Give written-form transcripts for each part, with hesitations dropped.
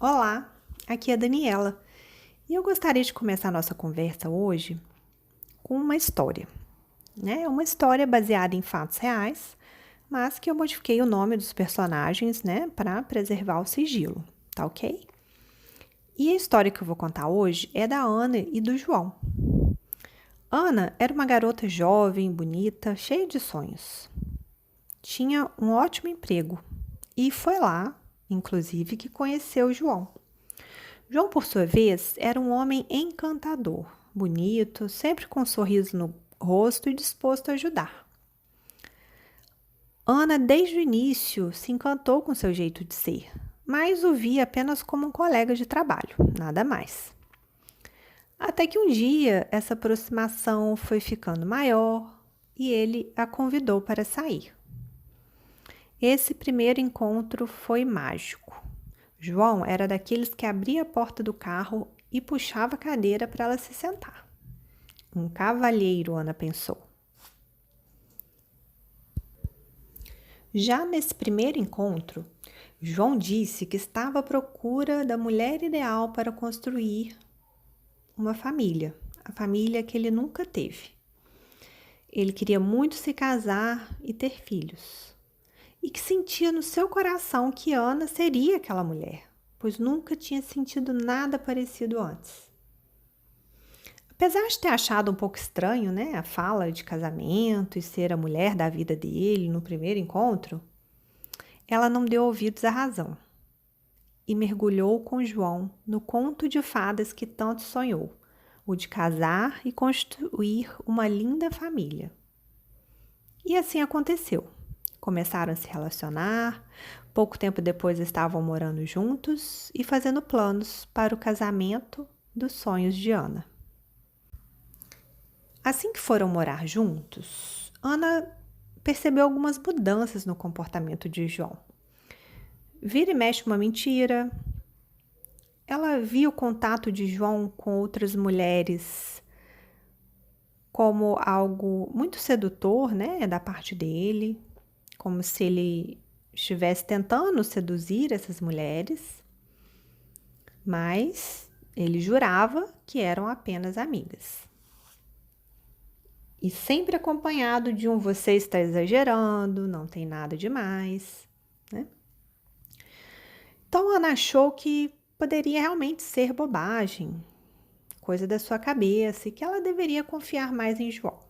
Olá, aqui é a Daniela e eu gostaria de começar a nossa conversa hoje com uma história, né? Uma história baseada em fatos reais, mas que eu modifiquei o nome dos personagens, né, para preservar o sigilo, tá ok? E a história que eu vou contar hoje é da Ana e do João. Ana era uma garota jovem, bonita, cheia de sonhos. Tinha um ótimo emprego e foi lá, inclusive, que conheceu o João. João, por sua vez, era um homem encantador, bonito, sempre com um sorriso no rosto e disposto a ajudar. Ana, desde o início, se encantou com seu jeito de ser, mas o via apenas como um colega de trabalho, nada mais. Até que um dia essa aproximação foi ficando maior e ele a convidou para sair. Esse primeiro encontro foi mágico. João era daqueles que abria a porta do carro e puxava a cadeira para ela se sentar. Um cavalheiro, Ana pensou. Já nesse primeiro encontro, João disse que estava à procura da mulher ideal para construir uma família, a família que ele nunca teve. Ele queria muito se casar e ter filhos. E que sentia no seu coração que Ana seria aquela mulher, pois nunca tinha sentido nada parecido antes. Apesar de ter achado um pouco estranho, né, a fala de casamento e ser a mulher da vida dele no primeiro encontro, ela não deu ouvidos à razão e mergulhou com João no conto de fadas que tanto sonhou, o de casar e construir uma linda família. E assim aconteceu. Começaram a se relacionar, pouco tempo depois estavam morando juntos e fazendo planos para o casamento dos sonhos de Ana. Assim que foram morar juntos, Ana percebeu algumas mudanças no comportamento de João. Vira e mexe uma mentira. Ela via o contato de João com outras mulheres como algo muito sedutor, né, da parte dele, como se ele estivesse tentando seduzir essas mulheres, mas ele jurava que eram apenas amigas. E sempre acompanhado de um você está exagerando, não tem nada demais, né? Então Ana achou que poderia realmente ser bobagem, coisa da sua cabeça, e que ela deveria confiar mais em João.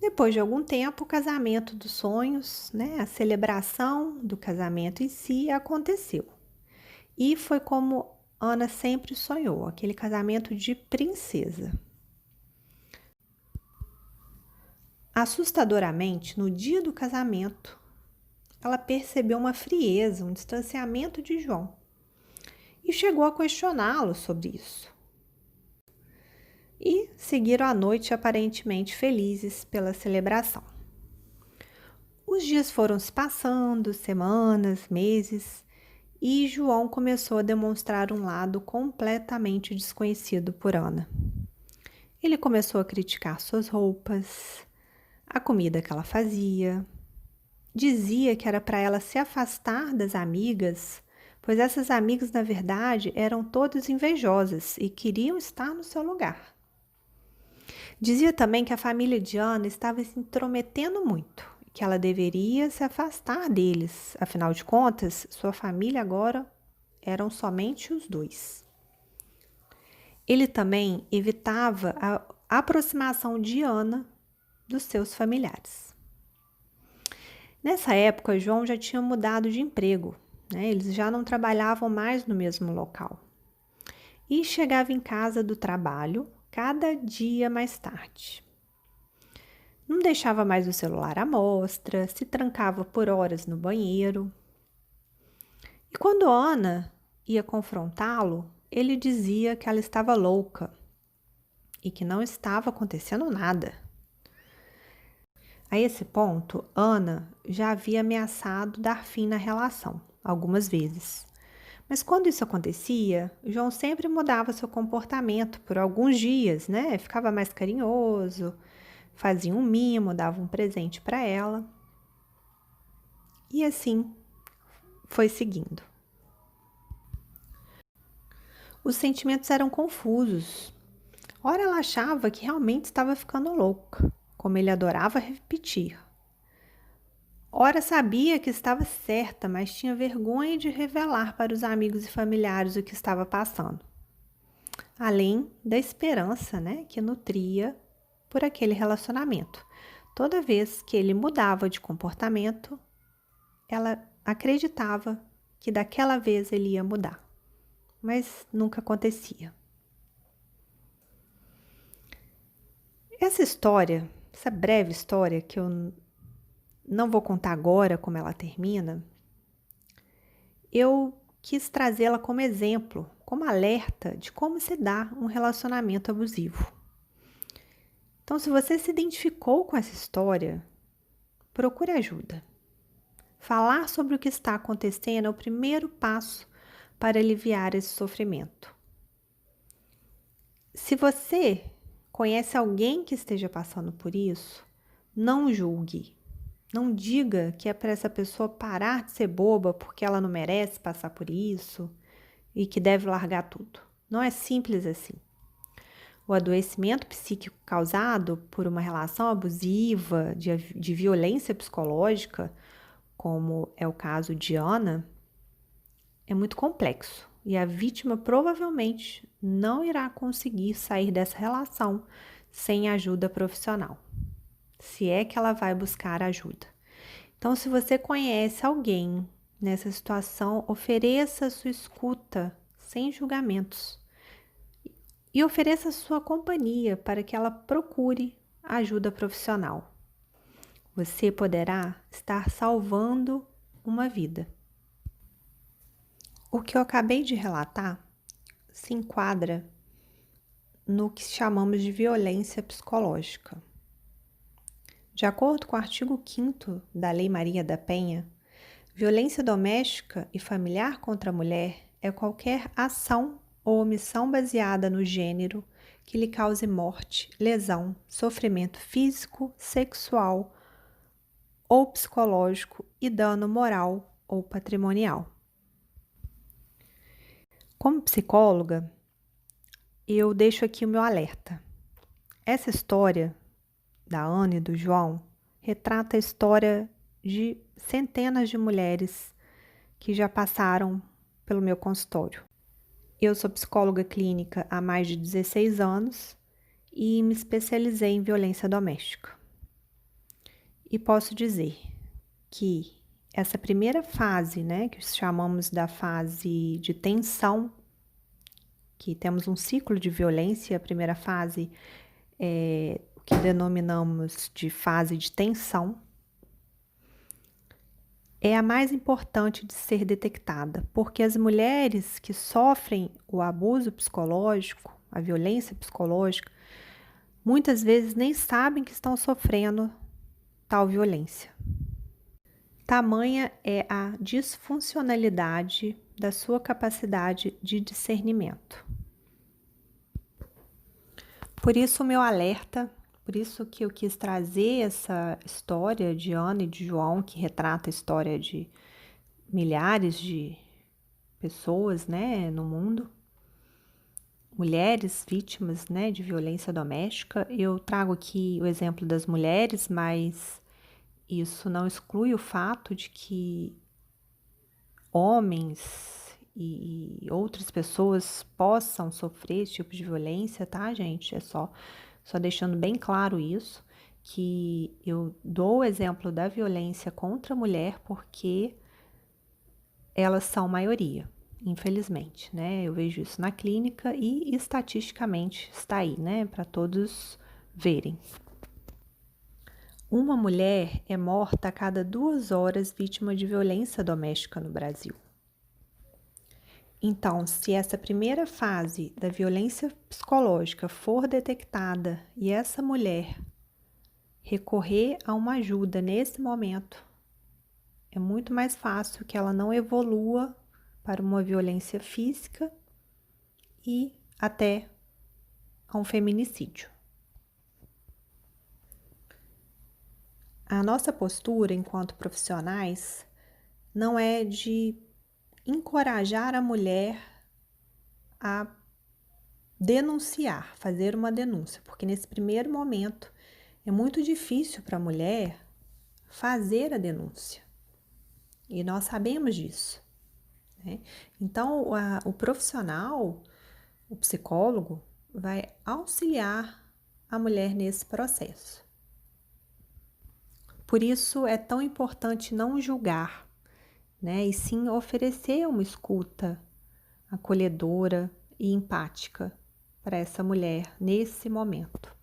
Depois de algum tempo, o casamento dos sonhos, né, a celebração do casamento em si aconteceu. E foi como Ana sempre sonhou, aquele casamento de princesa. Assustadoramente, no dia do casamento, ela percebeu uma frieza, um distanciamento de João e chegou a questioná-lo sobre isso. E seguiram a noite aparentemente felizes pela celebração. Os dias foram se passando, semanas, meses, e João começou a demonstrar um lado completamente desconhecido por Ana. Ele começou a criticar suas roupas, a comida que ela fazia. Dizia que era para ela se afastar das amigas, pois essas amigas, na verdade, eram todas invejosas e queriam estar no seu lugar. Dizia também que a família de Ana estava se intrometendo muito, que ela deveria se afastar deles. Afinal de contas, sua família agora eram somente os dois. Ele também evitava a aproximação de Ana dos seus familiares. Nessa época, João já tinha mudado de emprego, né? Eles já não trabalhavam mais no mesmo local. E chegava em casa do trabalho cada dia mais tarde. Não deixava mais o celular à mostra, se trancava por horas no banheiro. E quando Ana ia confrontá-lo, ele dizia que ela estava louca e que não estava acontecendo nada. A esse ponto, Ana já havia ameaçado dar fim na relação, algumas vezes. Mas quando isso acontecia, João sempre mudava seu comportamento por alguns dias, né? Ficava mais carinhoso, fazia um mimo, dava um presente para ela. E assim foi seguindo. Os sentimentos eram confusos. Ora ela achava que realmente estava ficando louca, como ele adorava repetir. Ora sabia que estava certa, mas tinha vergonha de revelar para os amigos e familiares o que estava passando. Além da esperança, né, que nutria por aquele relacionamento. Toda vez que ele mudava de comportamento, ela acreditava que daquela vez ele ia mudar, mas nunca acontecia. Essa história, essa breve história que eu não vou contar agora como ela termina, eu quis trazê-la como exemplo, como alerta de como se dá um relacionamento abusivo. Então, se você se identificou com essa história, procure ajuda. Falar sobre o que está acontecendo é o primeiro passo para aliviar esse sofrimento. Se você conhece alguém que esteja passando por isso, não julgue. Não diga que é para essa pessoa parar de ser boba porque ela não merece passar por isso e que deve largar tudo. Não é simples assim. O adoecimento psíquico causado por uma relação abusiva, de violência psicológica, como é o caso de Ana, é muito complexo e a vítima provavelmente não irá conseguir sair dessa relação sem ajuda profissional, se é que ela vai buscar ajuda. Então, se você conhece alguém nessa situação, ofereça sua escuta sem julgamentos e ofereça sua companhia para que ela procure ajuda profissional. Você poderá estar salvando uma vida. O que eu acabei de relatar se enquadra no que chamamos de violência psicológica. De acordo com o artigo 5º da Lei Maria da Penha, violência doméstica e familiar contra a mulher é qualquer ação ou omissão baseada no gênero que lhe cause morte, lesão, sofrimento físico, sexual ou psicológico e dano moral ou patrimonial. Como psicóloga, eu deixo aqui o meu alerta. Essa história da Ana e do João retrata a história de centenas de mulheres que já passaram pelo meu consultório. Eu sou psicóloga clínica há mais de 16 anos e me especializei em violência doméstica. E posso dizer que essa primeira fase, né, que chamamos da fase de tensão, que temos um ciclo de violência, a primeira fase é o que denominamos de fase de tensão, é a mais importante de ser detectada, porque as mulheres que sofrem o abuso psicológico, a violência psicológica, muitas vezes nem sabem que estão sofrendo tal violência. Tamanha é a disfuncionalidade da sua capacidade de discernimento. Por isso o meu alerta, por isso que eu quis trazer essa história de Ana e de João, que retrata a história de milhares de pessoas, né, no mundo, mulheres vítimas, né, de violência doméstica. Eu trago aqui o exemplo das mulheres, mas isso não exclui o fato de que homens e outras pessoas possam sofrer esse tipo de violência, tá, gente? É só deixando bem claro isso, que eu dou o exemplo da violência contra a mulher porque elas são maioria, infelizmente, né? Eu vejo isso na clínica e estatisticamente está aí, né, para todos verem. Uma mulher é morta a cada 2 horas vítima de violência doméstica no Brasil. Então, se essa primeira fase da violência psicológica for detectada e essa mulher recorrer a uma ajuda nesse momento, é muito mais fácil que ela não evolua para uma violência física e até a um feminicídio. A nossa postura enquanto profissionais não é de encorajar a mulher a denunciar, fazer uma denúncia, porque nesse primeiro momento é muito difícil para a mulher fazer a denúncia. E nós sabemos disso, né? Então, o profissional, o psicólogo, vai auxiliar a mulher nesse processo. Por isso é tão importante não julgar, né? E sim oferecer uma escuta acolhedora e empática para essa mulher nesse momento.